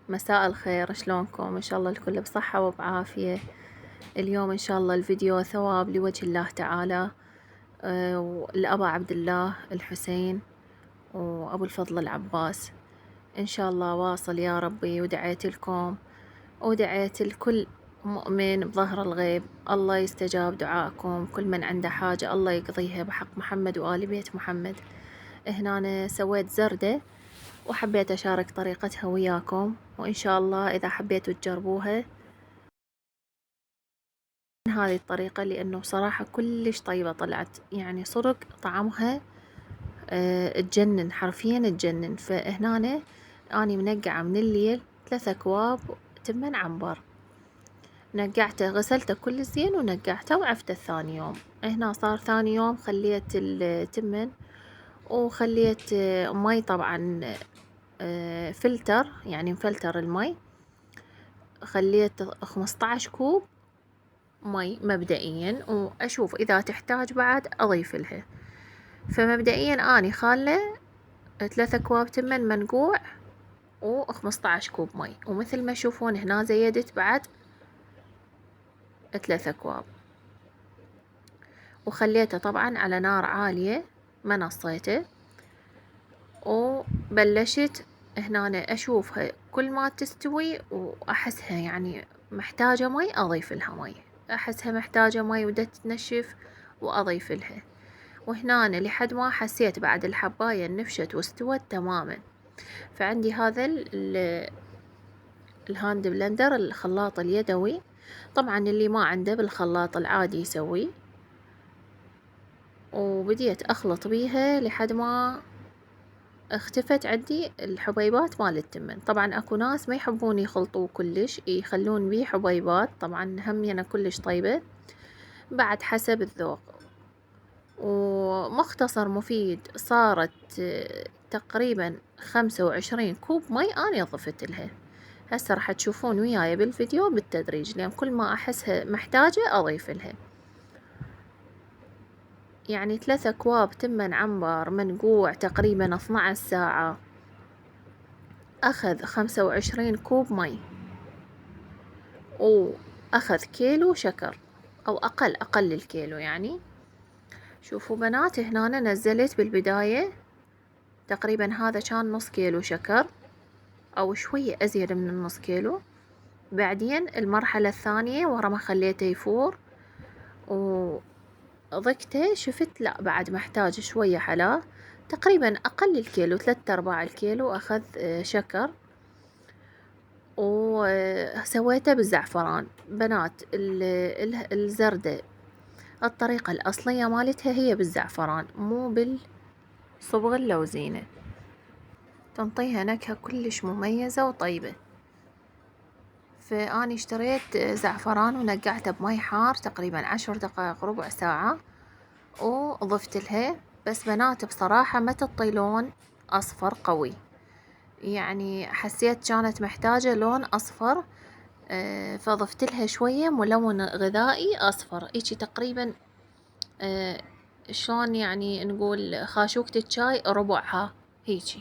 مساء الخير، شلونكم؟ ان شاء الله الكل بصحة وبعافية. اليوم ان شاء الله الفيديو ثواب لوجه الله تعالى. والأبا عبد الله الحسين وأبو الفضل العباس، إن شاء الله واصل يا ربي. ودعيت لكم ودعيت لكل مؤمن بظهر الغيب، الله يستجاب دعائكم. كل من عنده حاجة الله يقضيها بحق محمد وآل بيت محمد. هنا أنا سويت زردة وحبيت أشارك طريقتها وياكم، وإن شاء الله إذا حبيتوا تجربوها من هذه الطريقة، لأنه بصراحة كلش طيبة طلعت، يعني صدق طعمها تجنن، حرفيا تجنن. فهنا أني منقعة من الليل 3 أكواب تمن عنبر، نقعته غسلته كل زين ونقعته وعفته الثاني يوم. هنا صار ثاني يوم خليت التمن وخليت مي طبعا، فلتر، يعني مفلتر المي، خليت 15 كوب مي مبدئيا، وأشوف إذا تحتاج بعد أضيف لها. فمبدئيا أني خالة 3 أكواب تمن منقوع و15 كوب مي، ومثل ما تشوفون هنا زيدت بعد 3 أكواب، وخليته طبعا على نار عالية ما نصيته. وبلشت هنا أشوفها كل ما تستوي وأحسها يعني محتاجة مي أضيف لها مي، أحسها محتاجة مي ودا تنشف وأضيف لها. وهنا لحد ما حسيت بعد الحباية نفشت واستوت تماما، فعندي هذا الهاند بلندر، الخلاط اليدوي. طبعا اللي ما عنده بالخلاط العادي يسوي. وبديت أخلط بيها لحد ما اختفت عندي الحبيبات مال التمن. طبعا اكو ناس ما يحبون يخلطوه كلش، يخلون بيه حبيبات، طبعا همينة كلش طيبة، بعد حسب الذوق. ومختصر مفيد، صارت تقريبا 25 كوب مي أنا ضفت لها. هسه راح تشوفون وياي بالفيديو بالتدريج، لأن كل ما أحسها محتاجة أضيف لها. يعني 3 أكواب تمن عنبر منقوع تقريبا 12 ساعة، أخذ 25 كوب مي، وأخذ كيلو شكر أو أقل الكيلو يعني. شوفوا بنات، هنا نزلت بالبداية تقريبا هذا كان نص كيلو شكر أو شوية أزيد من النص كيلو. بعدين المرحلة الثانية ورا ما خليته يفور وضقته، شفت لا بعد محتاج شوية حلا، تقريبا أقل الكيلو، 3/4 الكيلو أخذ شكر. وسويته بالزعفران. بنات الزردة الطريقة الأصلية مالتها هي بالزعفران، مو بالصبغ اللوزينة، تنطيها نكهة كلش مميزة وطيبة. فأني اشتريت زعفران ونقعته بمي حار تقريبا 10 دقائق ربع ساعة وضفت لها. بس بنات بصراحة ما تعطي لون أصفر قوي، يعني حسيت كانت محتاجة لون أصفر، فضفت لها شوية ملون غذائي أصفر، هيجي تقريبا شلون يعني نقول خاشوقة الشاي ربعها هيجي،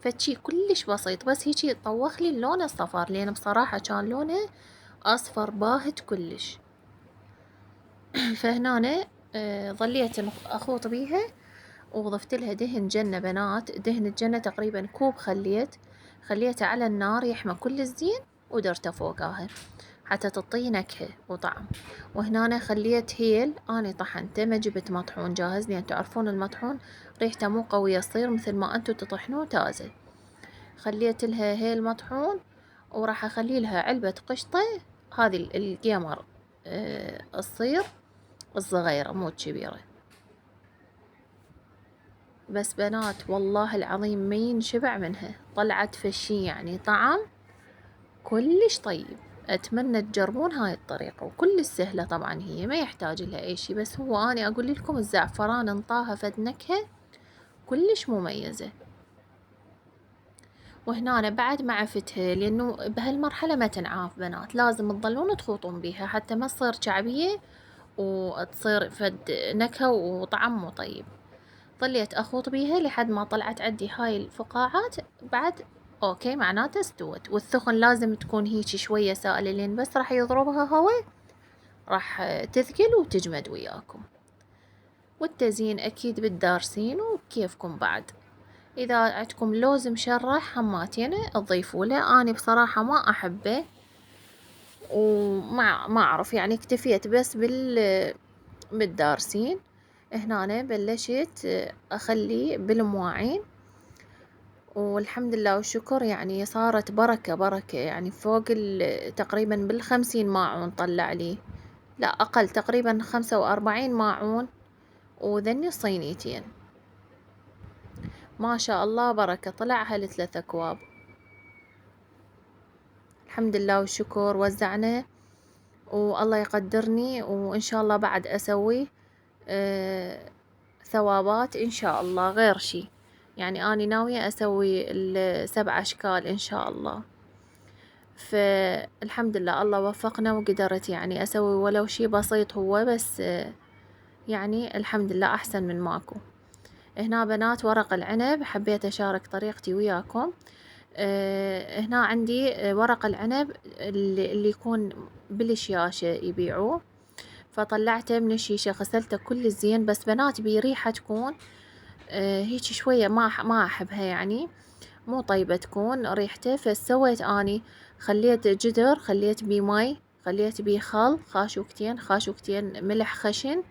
فشي كلش بسيط، بس هيجي طوخ لي اللون الصفر، لأن بصراحة كان لونه أصفر باهت كلش. فهنا ظليت أخوط بيها، وضفت لها دهن جنة بنات. دهن الجنة تقريبا كوب خليته على النار يحمى كل الزين، ودرته فوقاها حتى تعطيه نكهة وطعم. وهنا خليت هيل، أنا طحنته، ما جبت مطحون جاهز، لأن تعرفون المطحون ريحته مو قوية، يصير مثل ما أنتو تطحنوه تازة. خليت لها هيل مطحون، وراح أخلي لها علبة قشطة، هذه القمر الصير الصغيرة مو الكبيرة. بس بنات والله العظيم ما ينشبع منها، طلعت فشي يعني طعم كلش طيب. أتمنى تجربون هاي الطريقة، وكل سهلة طبعا، هي ما يحتاج لها أي شي، بس هو أنا أقول لكم الزعفران انطاها فد نكهة كلش مميزة. وهنا أنا بعد ما عفتها، لأنه بهالمرحلة ما تنعاف بنات، لازم تظلون تخوطون بيها حتى ما تصير شعبية وتصير فد نكهة وطعم مو طيب. ظليت أخوط بيها لحد ما طلعت عندي هاي الفقاعات. بعد اوكي معناته استوت. والثخن لازم تكون هيجي شوية سائلة، لين بس راح يضربها هواء راح تثقل وتجمد وياكم. والتزيين اكيد بالدارسين وبكيفكم بعد. اذا عندكم لوز مشرح هماتين تضيفوا له، اني بصراحة ما احبه وما ما اعرف يعني، اكتفيت بس بالدارسين. هنا بلشت اخلي بالمواعين، والحمد لله والشكر يعني صارت بركة بركة، يعني فوق تقريبا بال50 ماعون طلع لي، لا أقل تقريبا 45 ماعون، وذني الصينيتين ما شاء الله بركة، طلع هال3 أكواب الحمد لله والشكر. وزعنا والله يقدرني، وإن شاء الله بعد أسوي ثوابات إن شاء الله غير شي، يعني أنا ناوية أسوي ال7 أشكال إن شاء الله. فالحمد لله الله وفقنا وقدرت يعني أسوي ولو شي بسيط هو، بس يعني الحمد لله أحسن من ماكو. هنا بنات ورق العنب حبيت أشارك طريقتي وياكم. هنا عندي ورق العنب اللي يكون بالشياشة يبيعوه، فطلعته من الشيشة غسلته كل الزين، بس بنات بي ريحة تكون هيك شوية ما أحبها يعني، مو طيبة تكون ريحته. فسويت اني خليت جدر، خليت بيه مي، خليت بيه خل خاشوقتين ملح خشن،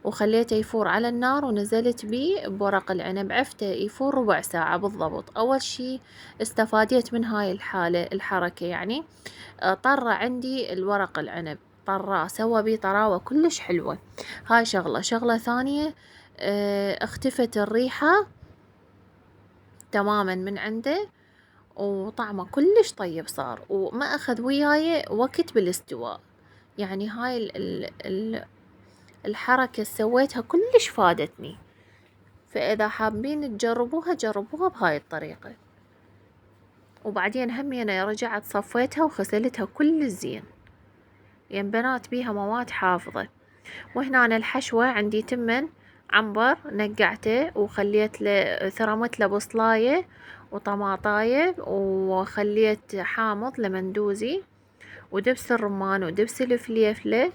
وخليته يفور على النار، ونزلت بيه بورق العنب عفته يفور ربع ساعة بالضبط. أول شي استفاديت من هاي الحركة يعني، طرى عندي الورق العنب، طراه سوى بيه طراوة كلش حلوة. هاي شغلة ثانية، اختفت الريحة تماما من عنده، وطعمه كلش طيب صار، وما أخذ وياي وقت بالاستواء. يعني هاي الحركة سويتها كلش فادتني، فإذا حابين تجربوها جربوها بهاي الطريقة. وبعدين همينة رجعت صفيتها وغسلتها كل الزين، يعني بنات بيها مواد حافظة. وهنا الحشوة عندي تمن عنبر نقعته وخليت له ثرمت له بصلاية وطماطاية، وخليت حامض لمندوزي ودبس الرمان ودبس الفليفلة،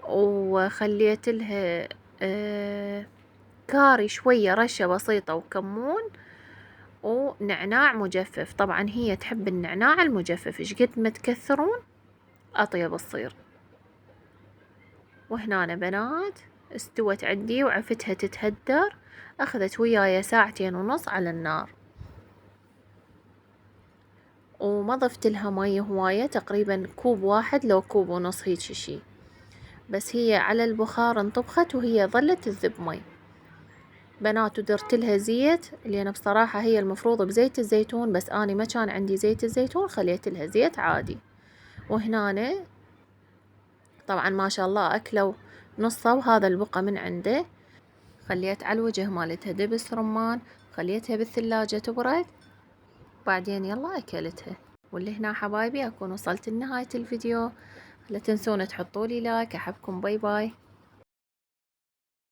وخليت لها كاري شوية رشة بسيطة وكمون ونعناع مجفف. طبعا هي تحب النعناع المجفف، ايش قد ما تكثرون أطيب تصير. وهنا بنات استوت عندي وعفتها تتهدر، أخذت وياي 2.5 ساعة على النار، وما ضفت لها مي هواية، تقريبا كوب واحد لو كوب ونص هيك شي، بس هي على البخار انطبخت وهي ظلت تذب مي. بنات ودرت لها زيت، اللي أنا بصراحة هي المفروض بزيت الزيتون، بس أنا ما كان عندي زيت الزيتون خليت لها زيت عادي. وهنا طبعا ما شاء الله أكلوا نصه، وهذا البقى من عنده. خليت على الوجه مالتها دبس رمان، خليتها بالثلاجة تبرد، بعدين يلا أكلتها. واللي هنا حبايبي أكون وصلت لنهاية الفيديو، لا تنسون تحطوا لي لايك. أحبكم، باي باي.